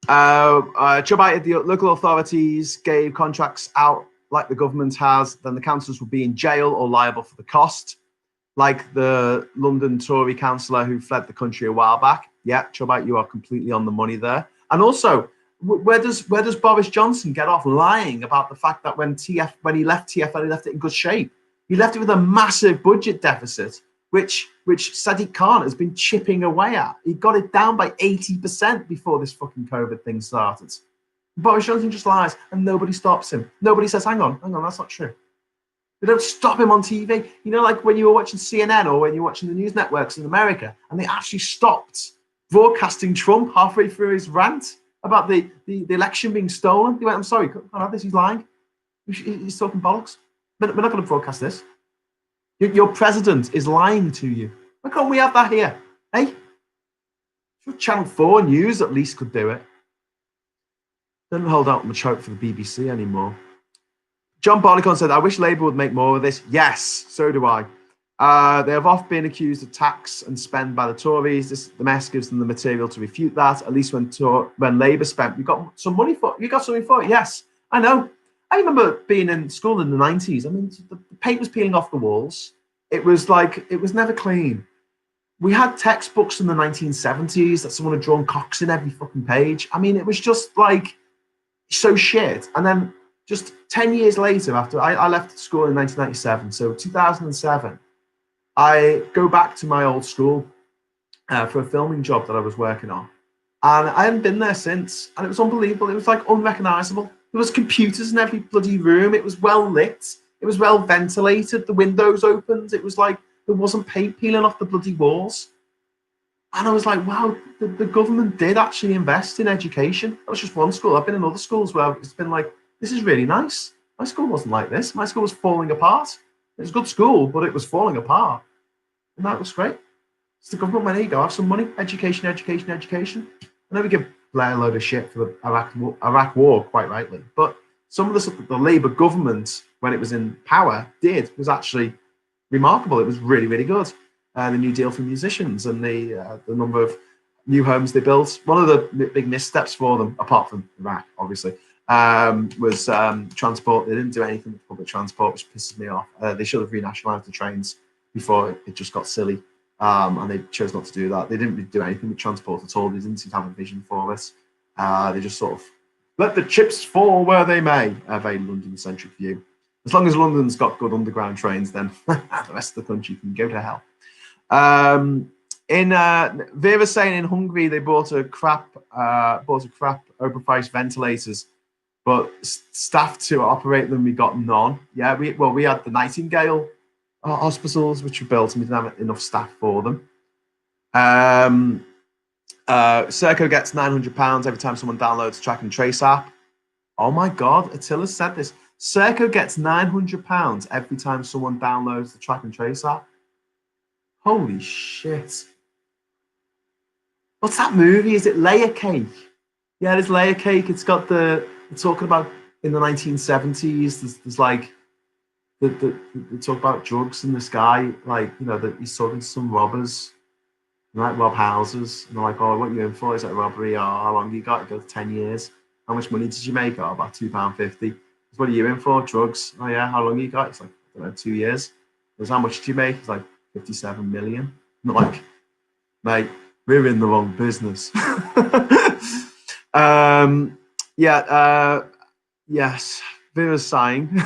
[SPEAKER 1] Biden, the local authorities gave contracts out like the government has, then the councillors will be in jail or liable for the cost. Like the London Tory councillor who fled the country a while back. Yeah, Joe Biden, you are completely on the money there. And also, where does Boris Johnson get off lying about the fact that when he left TfL, he left it in good shape? He left it with a massive budget deficit, which Sadiq Khan has been chipping away at. He got it down by 80% before this fucking COVID thing started. Boris Johnson just lies and nobody stops him. Nobody says, hang on, that's not true. They don't stop him on TV. Like when you were watching CNN or when you were watching the news networks in America, and they actually stopped broadcasting Trump halfway through his rant about the election being stolen. He went, I'm sorry, can't have this. He's lying. He's talking bollocks. We're not going to broadcast this. Your president is lying to you. Why can't we have that here? Hey? Channel 4 News at least could do it. Don't hold out much hope for the BBC anymore. John Barleycorn said, I wish Labour would make more of this. Yes, so do I. They have often been accused of tax and spend by the Tories. The mess gives them the material to refute that. At least when Labour spent, you got some money for it. You got something for it. Yes, I know. I remember being in school in the 90s. I mean, the paint was peeling off the walls. It was never clean. We had textbooks in the 1970s that someone had drawn cocks in every fucking page. I mean, it was just like so shit. And then just 10 years later, after I left school in 1997, so 2007, I go back to my old school for a filming job that I was working on. And I hadn't been there since. And it was unbelievable. It was like unrecognizable. There was computers in every bloody room. It was well lit. It was well ventilated. The windows opened. It was like there wasn't paint peeling off the bloody walls. And I was like, wow, the government did actually invest in education. That was just one school. I've been in other schools where it's been like, this is really nice. My school wasn't like this. My school was falling apart. It was a good school, but it was falling apart. And that was great. So the government went, here you go, have some money. Education, education, education. And then we give Blair a load of shit for the Iraq war, quite rightly. But some of the stuff that the Labour government, when it was in power, did was actually remarkable. It was really, really good. The New Deal for musicians and the number of new homes they built. One of the big missteps for them, apart from Iraq, obviously, was transport. They didn't do anything with public transport, which pisses me off. They should have renationalised the trains before it just got silly, and they chose not to do that. They didn't really do anything with transport at all. They didn't seem to have a vision for it. They just sort of let the chips fall where they may. A very London-centric view. As long as London's got good underground trains, then the rest of the country can go to hell. Vera's saying in Hungary they bought a crap overpriced ventilators, but staff to operate them we got none. Yeah, we had the Nightingale hospitals which were built and we didn't have enough staff for them. Serco gets £900 every time someone downloads a track and trace app. Oh my God, Attila said this. Serco gets £900 every time someone downloads the track and trace app. Holy shit. What's that movie? Is it Layer Cake? Yeah, it's Layer Cake. It's got they're talking about in the 1970s. There's like, they talk about drugs in this guy, like, you know, that he's talking to some robbers, like rob houses. And they're like, oh, what are you in for? Is it a robbery? Or how long you got? It goes 10 years. How much money did you make? Oh, about £2.50. What are you in for? Drugs. Oh, yeah. How long you got? It's like, I don't know, 2 years. Goes, how much did you make? It's like 57 million. Not like, mate, we're in the wrong business. Yes, Vera's sighing.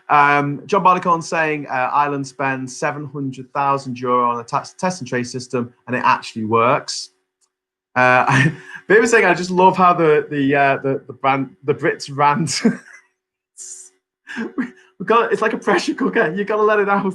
[SPEAKER 1] John Barleycorn saying Ireland spends €700,000 on a test and trace system, and it actually works. Vera's saying I just love how the Brits rant. It's like a pressure cooker. You got to let it out.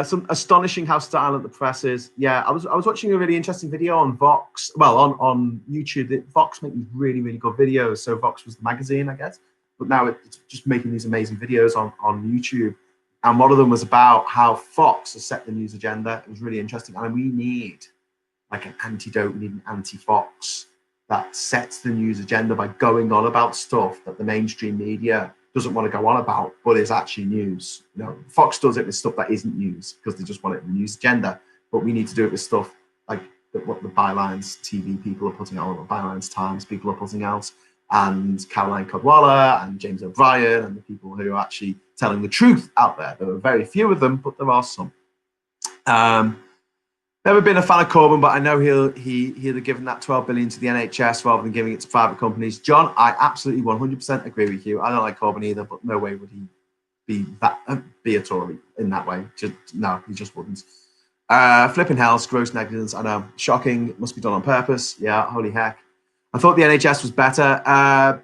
[SPEAKER 1] Some astonishing how silent the press is. Yeah, I was watching a really interesting video on Vox. Well, on YouTube. Vox make these really, really good videos. So Vox was the magazine, I guess, but now it's just making these amazing videos on YouTube. And one of them was about how Fox has set the news agenda. It was really interesting. And we need like an antidote. We need an anti-Fox that sets the news agenda by going on about stuff that the mainstream media doesn't want to go on about, but is actually news. You know, Fox does it with stuff that isn't news because they just want it in the news agenda. But we need to do it with stuff like what the Bylines TV people are putting out, what Bylines Times people are putting out, and Caroline Codwalla and James O'Brien and the people who are actually telling the truth out there. There are very few of them, but there are some. Never been a fan of Corbyn, but I know he'd have given that 12 billion to the NHS rather than giving it to private companies. John, I absolutely 100% agree with you. I don't like Corbyn either, but no way would he be a Tory in that way. No, he just wouldn't. Flipping hell's gross negligence. I know, shocking. It must be done on purpose. Yeah, holy heck. I thought the NHS was better.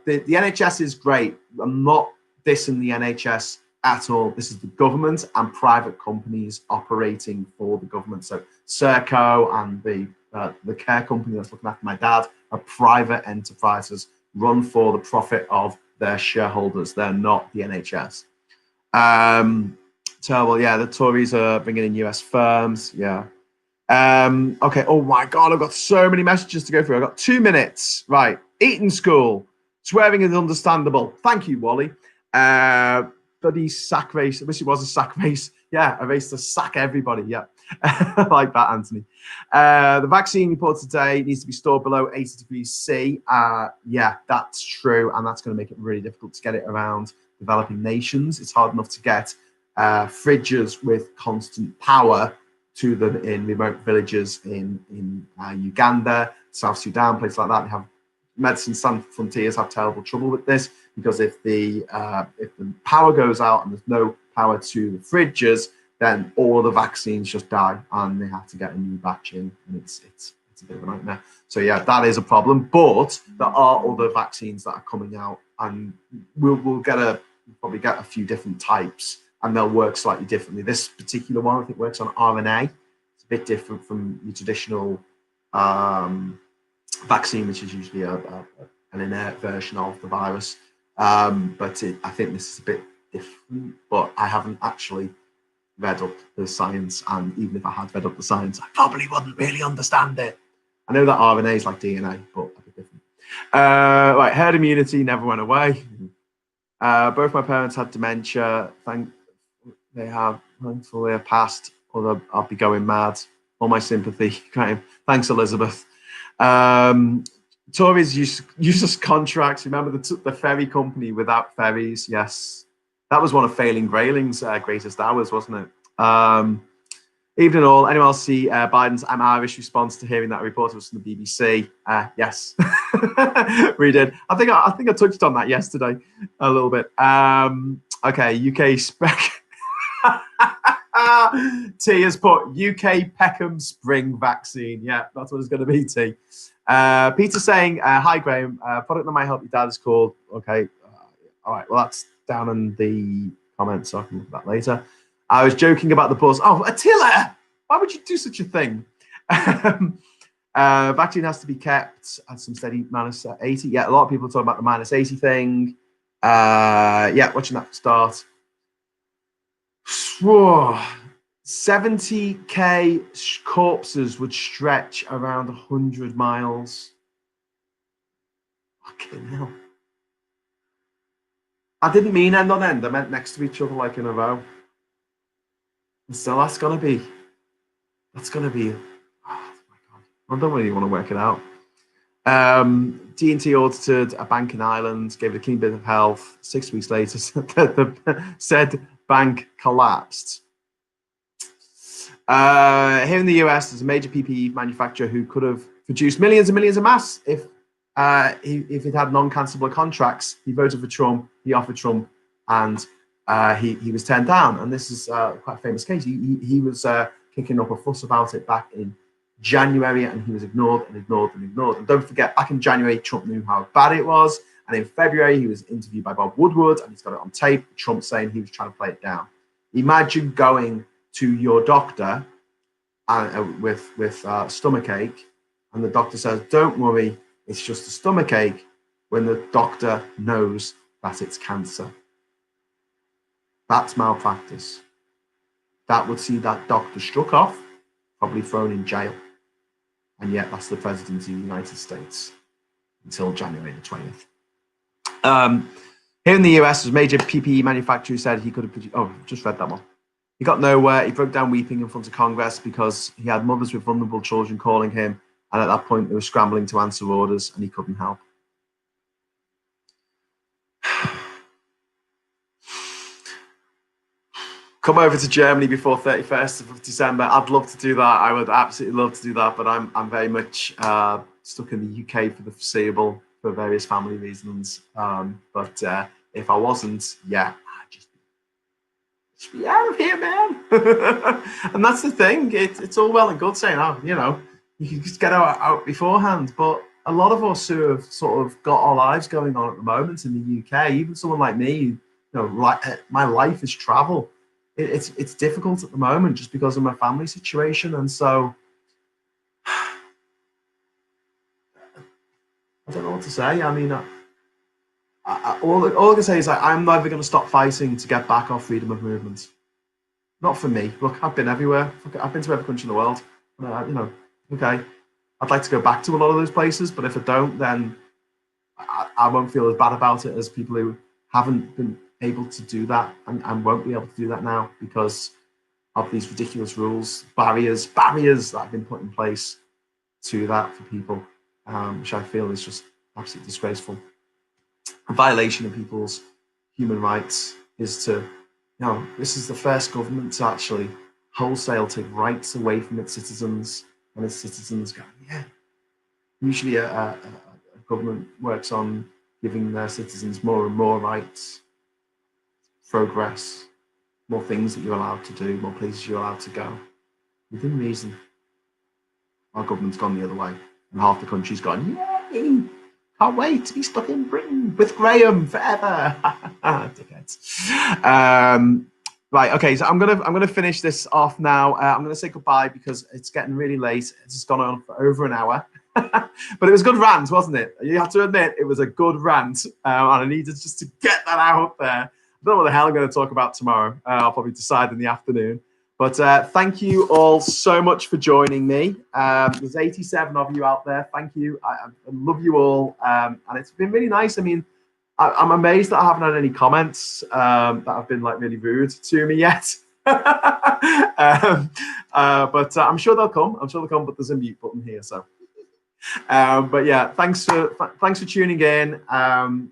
[SPEAKER 1] The NHS is great. I'm not dissing the NHS at all. This is the government and private companies operating for the government. So Serco and the care company that's looking after my dad, are private enterprises run for the profit of their shareholders. They're not the NHS. Terrible. Yeah, the Tories are bringing in US firms. Yeah. Okay. Oh my God, I've got so many messages to go through. I've got 2 minutes. Right. Eton School. Swearing is understandable. Thank you, Wally. Bloody sack race. I wish it was a sack race. Yeah, a race to sack everybody. Yeah. Like that, Anthony. The vaccine report today needs to be stored below 80 degrees C. Yeah, that's true. And that's going to make it really difficult to get it around developing nations. It's hard enough to get fridges with constant power to them in remote villages in Uganda, South Sudan, places like that. They have Medicine Sans Frontiers have terrible trouble with this because if the power goes out and there's no power to the fridges, then all of the vaccines just die and they have to get a new batch in, and it's a bit of a nightmare. So yeah, that is a problem. But there are other vaccines that are coming out, and we'll probably get a few different types, and they'll work slightly differently. This particular one, I think, works on RNA. It's a bit different from your traditional vaccine, which is usually an inert version of the virus. But I think this is a bit different, but I haven't actually read up the science, and even if I had read up the science, I probably wouldn't really understand it. I know that RNA is like DNA, but a bit different. Right, herd immunity never went away. Both my parents had dementia. Thankfully they have passed, although I'll be going mad. All my sympathy. Thanks, Elizabeth. Tories useless contracts. Remember the ferry company without ferries? Yes. That was one of Failing Grayling's greatest hours, wasn't it? Evening all. Anyone else see Biden's "I'm Irish" response to hearing that report was from the BBC? Yes, we did. I think I touched on that yesterday a little bit. Okay, UK spec. T has put UK Peckham spring vaccine. Yeah, that's what it's going to be. T. Peter saying, "Hi Graham, product that might help your dad is called." Okay, all right. Well, that's down in the comments, so I can look at that later. I was joking about the pause. Oh, Attila, why would you do such a thing? Vaccine has to be kept at some steady minus 80. Yeah, a lot of people talk about the minus 80 thing. Yeah, watching that start. 70k corpses would stretch around 100 miles. Fucking hell. I didn't mean end on end. I meant next to each other, like in a row. And so that's gonna be. Oh my God. I don't really want to work it out. D&T audited a bank in Ireland, gave it a clean bit of health. 6 weeks later, said bank collapsed. Here in the US, there's a major PPE manufacturer who could have produced millions and millions of masks if it had non-cancelable contracts. He voted for Trump, he offered Trump, and he was turned down. And this is quite a famous case. He was kicking up a fuss about it back in January, and he was ignored and ignored and ignored. And don't forget, back in January, Trump knew how bad it was. And in February, he was interviewed by Bob Woodward, and he's got it on tape, Trump saying he was trying to play it down. Imagine going to your doctor with stomachache, and the doctor says, "Don't worry, it's just a stomachache," when the doctor knows that it's cancer. That's malpractice. That would see that doctor struck off, probably thrown in jail. And yet that's the president of the United States until January the 20th. Here in the US, there's a major PPE manufacturer who said he could have produced. Oh, just read that one. He got nowhere. He broke down weeping in front of Congress because he had mothers with vulnerable children calling him. And at that point, they were scrambling to answer orders and he couldn't help. Come over to Germany before 31st of December. I'd love to do that. I would absolutely love to do that. But I'm very much stuck in the UK for the foreseeable for various family reasons. But if I wasn't, yeah, I'd just be out of here, man. And that's the thing. It's all well and good saying, oh, you know, you can just get out beforehand. But a lot of us who have sort of got our lives going on at the moment in the UK, even someone like me, you know, like my life is travel. It's difficult at the moment just because of my family situation. And so I don't know what to say. I mean, all I can say is like, I'm never going to stop fighting to get back our freedom of movement. Not for me. Look, I've been everywhere. I've been to every country in the world. Okay. I'd like to go back to a lot of those places, but if I don't, then I won't feel as bad about it as people who haven't been able to do that and won't be able to do that now because of these ridiculous rules, barriers that have been put in place to that for people, which I feel is just absolutely disgraceful. A violation of people's human rights is to, this is the first government to actually wholesale take rights away from its citizens, and its citizens go, yeah. Usually a government works on giving their citizens more and more rights, progress, more things that you're allowed to do, more places you're allowed to go. Within reason, our government's gone the other way, and half the country's gone, yay! Can't wait to be stuck in Britain with Graham forever. Dickheads. Right, okay, so I'm gonna finish this off now. I'm gonna say goodbye because it's getting really late. It's just gone on for over an hour. But it was a good rant, wasn't it? You have to admit it was a good rant, and I needed just to get that out there. I don't know what the hell I'm going to talk about tomorrow. I'll probably decide in the afternoon. But thank you all so much for joining me. There's 87 of you out there. Thank you. I love you all, and it's been really nice. I mean, I'm amazed that I haven't had any comments that have been like really rude to me yet. But I'm sure they'll come. But there's a mute button here, so. But yeah, thanks for tuning in, and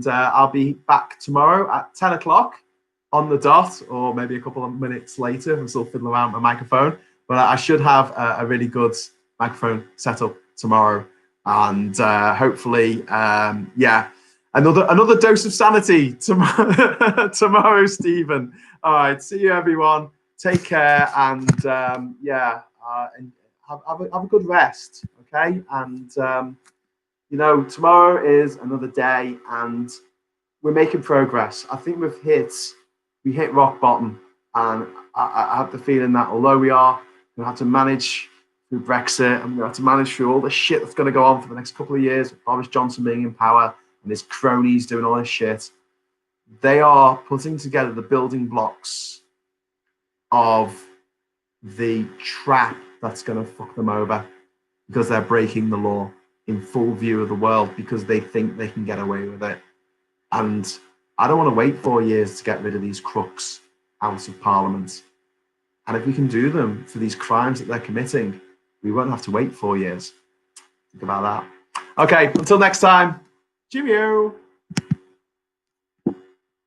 [SPEAKER 1] I'll be back tomorrow at 10 o'clock on the dot, or maybe a couple of minutes later. I'm still fiddling around with my microphone, but I should have a really good microphone set up tomorrow, and hopefully, another dose of sanity tomorrow, Stephen. All right, see you everyone. Take care, and have a good rest. Okay, and tomorrow is another day, and we're making progress. I think we hit rock bottom, and I have the feeling that although we are going to have to manage through Brexit, and we're going to have to manage through all the shit that's going to go on for the next couple of years, with Boris Johnson being in power and his cronies doing all this shit, they are putting together the building blocks of the trap that's going to fuck them over, because they're breaking the law in full view of the world because they think they can get away with it. And I don't want to wait 4 years to get rid of these crooks out of Parliament. And if we can do them for these crimes that they're committing, we won't have to wait 4 years. Think about that. Okay, until next time. Cheerio.